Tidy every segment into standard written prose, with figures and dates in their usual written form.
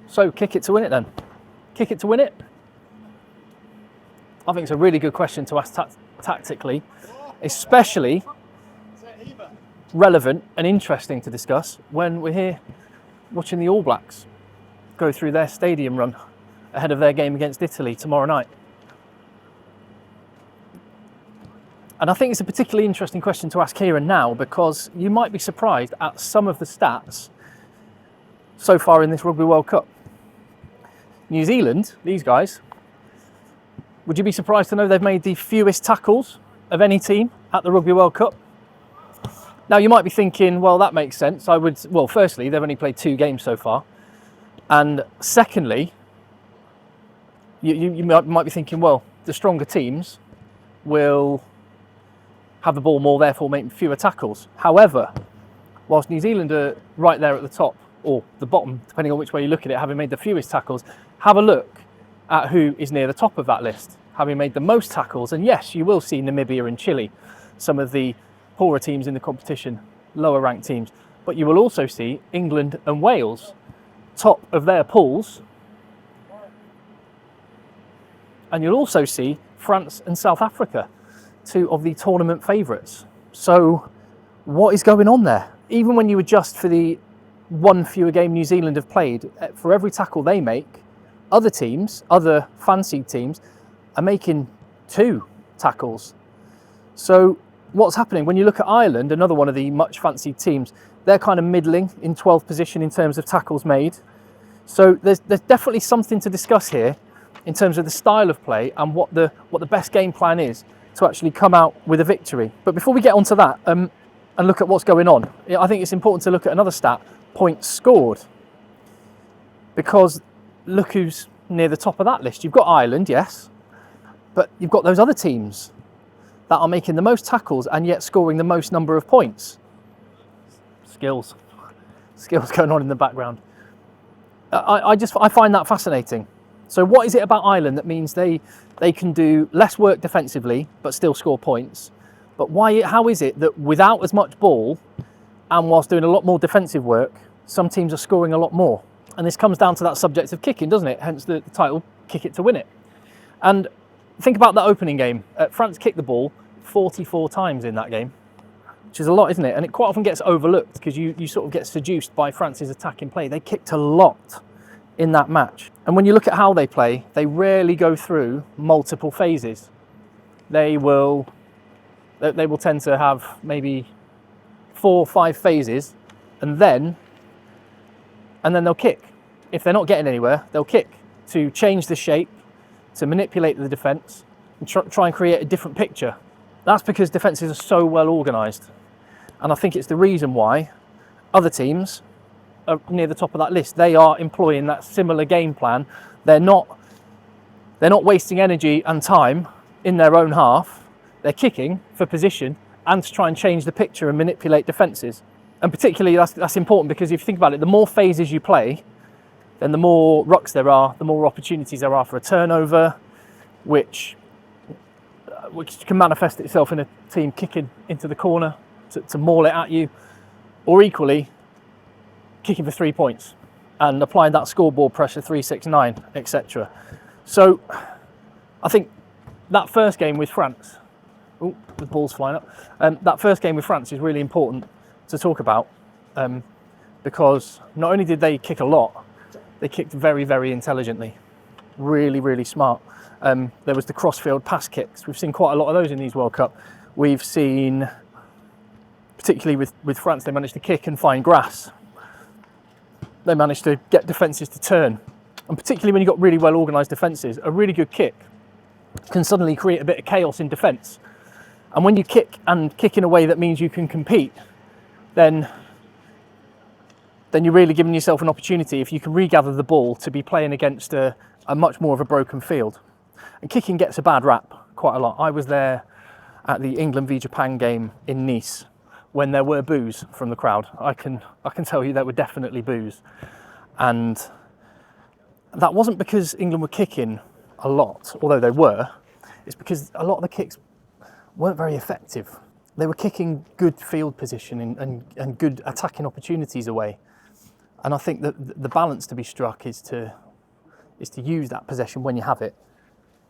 So kick it to win it then. Kick it to win it? I think it's a really good question to ask tactically, especially relevant and interesting to discuss when we're here watching the All Blacks go through their stadium run ahead of their game against Italy tomorrow night. And I think it's a particularly interesting question to ask here and now, because you might be surprised at some of the stats so far in this Rugby World Cup. New Zealand, these guys, would you be surprised to know they've made the fewest tackles of any team at the Rugby World Cup? Now you might be thinking, well, that makes sense. Well, firstly, they've only played 2 games so far. And secondly, you might be thinking, well, the stronger teams will have the ball more, therefore make fewer tackles. However, whilst New Zealand are right there at the top, or the bottom, depending on which way you look at it, having made the fewest tackles, have a look at who is near the top of that list, having made the most tackles. And yes, you will see Namibia and Chile, some of the poorer teams in the competition, lower ranked teams. But you will also see England and Wales, top of their pools. And you'll also see France and South Africa, 2 of the tournament favourites. So what is going on there? Even when you adjust for the 1 fewer game New Zealand have played, for every tackle they make, other teams, other fancied teams, are making 2 tackles. So what's happening? When you look at Ireland, another one of the much fancied teams, they're kind of middling in 12th position in terms of tackles made. So there's definitely something to discuss here in terms of the style of play and what the best game plan is to actually come out with a victory. But before we get onto that and look at what's going on, I think it's important to look at another stat, points scored. Because look who's near the top of that list. You've got Ireland, yes, but you've got those other teams that are making the most tackles and yet scoring the most number of points. Skills going on in the background. I find that fascinating. So what is it about Ireland that means they can do less work defensively but still score points? But how is it that without as much ball and whilst doing a lot more defensive work, some teams are scoring a lot more? And this comes down to that subject of kicking, doesn't it? Hence the title, Kick It to Win It. And think about that opening game. France kicked the ball 44 times in that game, which is a lot, isn't it? And it quite often gets overlooked because you sort of get seduced by France's attacking play. They kicked a lot in that match. And when you look at how they play, they rarely go through multiple phases. They will tend to have maybe 4 or 5 phases, and then they'll kick. If they're not getting anywhere, they'll kick to change the shape, to manipulate the defence, and try and create a different picture. That's because defences are so well organised. And I think it's the reason why other teams are near the top of that list. They are employing that similar game plan. They're not wasting energy and time in their own half. They're kicking for position and to try and change the picture and manipulate defences. And particularly that's important because if you think about it, the more phases you play, then the more rucks there are, the more opportunities there are for a turnover, which can manifest itself in a team kicking into the corner to maul it at you, or equally kicking for 3 points and applying that scoreboard pressure, 3-6-9, etc. So I think that first game with France, the ball's flying up, that first game with France is really important to talk about because not only did they kick a lot, they kicked very, very intelligently, really, really smart. There was the crossfield pass kicks. We've seen quite a lot of those in these World Cup. We've seen, particularly with France, they managed to kick and find grass. They managed to get defences to turn. And particularly when you've got really well organised defences, a really good kick can suddenly create a bit of chaos in defence. And when you kick in a way that means you can compete, then you're really giving yourself an opportunity, if you can regather the ball, to be playing against a much more of a broken field. And kicking gets a bad rap quite a lot. I was there at the England v Japan game in Nice when there were boos from the crowd. I can tell you there were definitely boos. And that wasn't because England were kicking a lot, although they were. It's because a lot of the kicks weren't very effective. They were kicking good field position and good attacking opportunities away. And I think that the balance to be struck is to use that possession when you have it,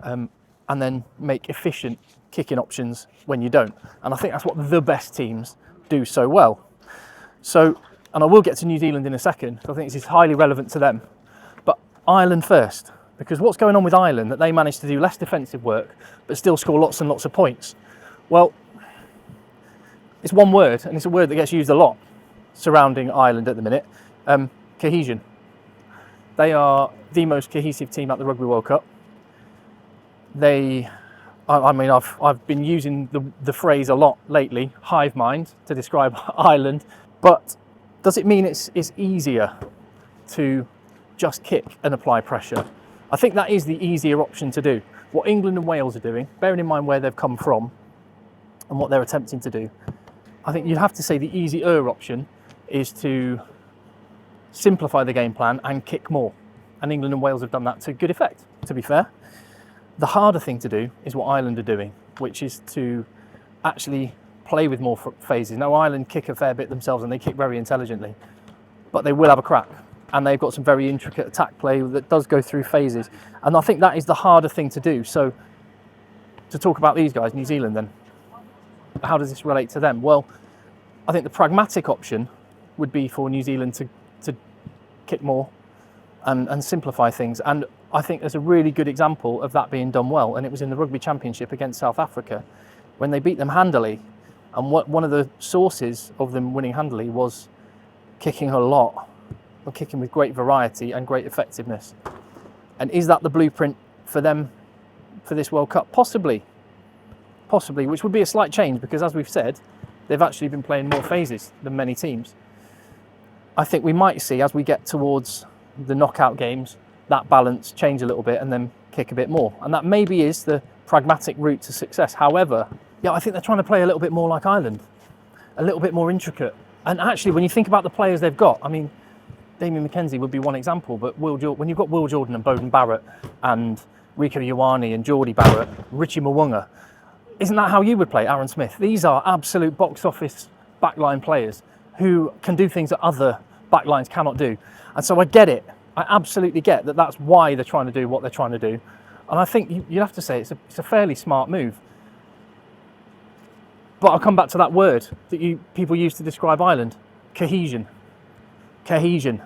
and then make efficient kicking options when you don't. And I think that's what the best teams do so well. So, and I will get to New Zealand in a second, I think this is highly relevant to them. But Ireland first, because what's going on with Ireland, that they managed to do less defensive work, but still score lots and lots of points? Well, it's one word, and it's a word that gets used a lot surrounding Ireland at the minute, cohesion. They are the most cohesive team at the Rugby World Cup. I've been using the phrase a lot lately, hive mind, to describe Ireland. But does it mean it's easier to just kick and apply pressure? I think that is the easier option to do. What England and Wales are doing, bearing in mind where they've come from and what they're attempting to do, I think you'd have to say the easier option is to simplify the game plan and kick more. And England and Wales have done that to good effect, to be fair. The harder thing to do is what Ireland are doing, which is to actually play with more phases. Now, Ireland kick a fair bit themselves and they kick very intelligently, but they will have a crack. And they've got some very intricate attack play that does go through phases. And I think that is the harder thing to do. So to talk about these guys, New Zealand then, how does this relate to them? Well, I think the pragmatic option would be for New Zealand to kick more and simplify things. And I think there's a really good example of that being done well. And it was in the Rugby Championship against South Africa when they beat them handily. And one of the sources of them winning handily was kicking a lot, or kicking with great variety and great effectiveness. And is that the blueprint for them for this World Cup? Possibly, which would be a slight change because, as we've said, they've actually been playing more phases than many teams. I think we might see, as we get towards the knockout games, that balance change a little bit and then kick a bit more. And that maybe is the pragmatic route to success. However, I think they're trying to play a little bit more like Ireland, a little bit more intricate. And actually, when you think about the players they've got, I mean, Damien McKenzie would be one example, but when you've got Will Jordan and Beauden Barrett and Rieko Ioane and Geordie Barrett, Richie Mwunga, isn't that how you would play Aaron Smith? These are absolute box office backline players who can do things that other backlines cannot do. And so I get it. I absolutely get that that's why they're trying to do what they're trying to do. And I think you have to say it's a fairly smart move. But I'll come back to that word that people use to describe Ireland, cohesion. Cohesion.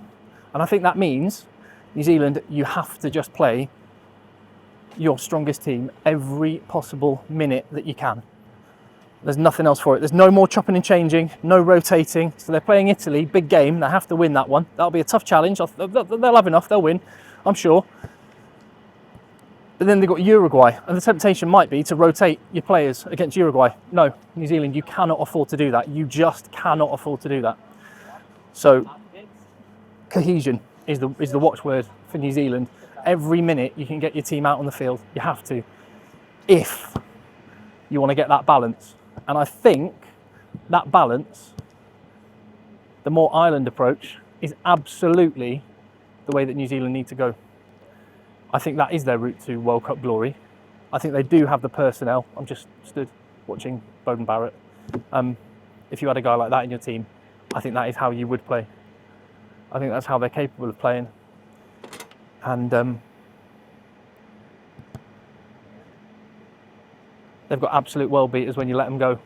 And I think that means, New Zealand, you have to just play your strongest team every possible minute that you can. There's nothing else for it. There's no more chopping and changing, no rotating. So they're playing Italy, big game. They have to win that one. That'll be a tough challenge. They'll have enough. They'll win, I'm sure. But then they've got Uruguay, and the temptation might be to rotate your players against Uruguay. No, New Zealand, you cannot afford to do that. You just cannot afford to do that. So cohesion is the watchword for New Zealand. Every minute you can get your team out on the field, you have to, if you want to get that balance. And I think that balance, the more Ireland approach, is absolutely the way that New Zealand need to go. I think that is their route to World Cup glory. I think they do have the personnel. I'm just stood watching Beauden Barrett. If you had a guy like that in your team, I think that is how you would play. I think that's how they're capable of playing. And they've got absolute world beaters when you let them go.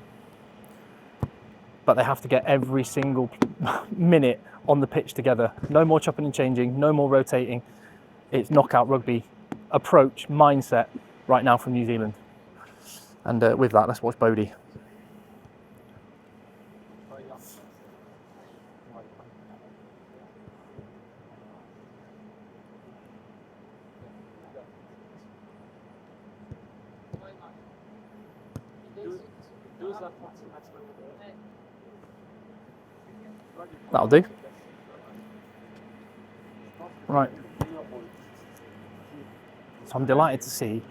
But they have to get every single minute on the pitch together. No more chopping and changing, no more rotating. It's knockout rugby approach, mindset right now from New Zealand. And with that, let's watch Bodie. That'll do. Right. So I'm delighted to see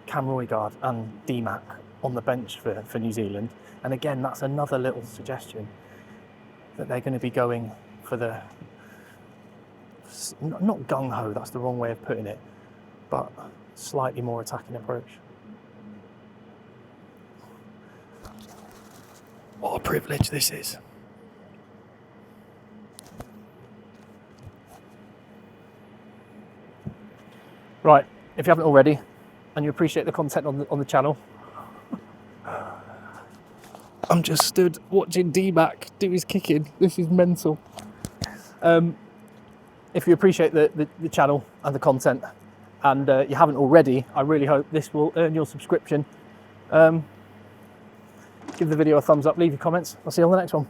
Cam Roigard and D-Mac on the bench for New Zealand. And again, that's another little suggestion that they're going to be going for the, not gung-ho, that's the wrong way of putting it, but slightly more attacking approach. What a privilege this is. Right, if you haven't already, and you appreciate the content on the channel, I'm just stood watching D-Mac do his kicking. This is mental. If you appreciate the channel and the content, and you haven't already, I really hope this will earn your subscription. Give the video a thumbs up, leave your comments. I'll see you on the next one.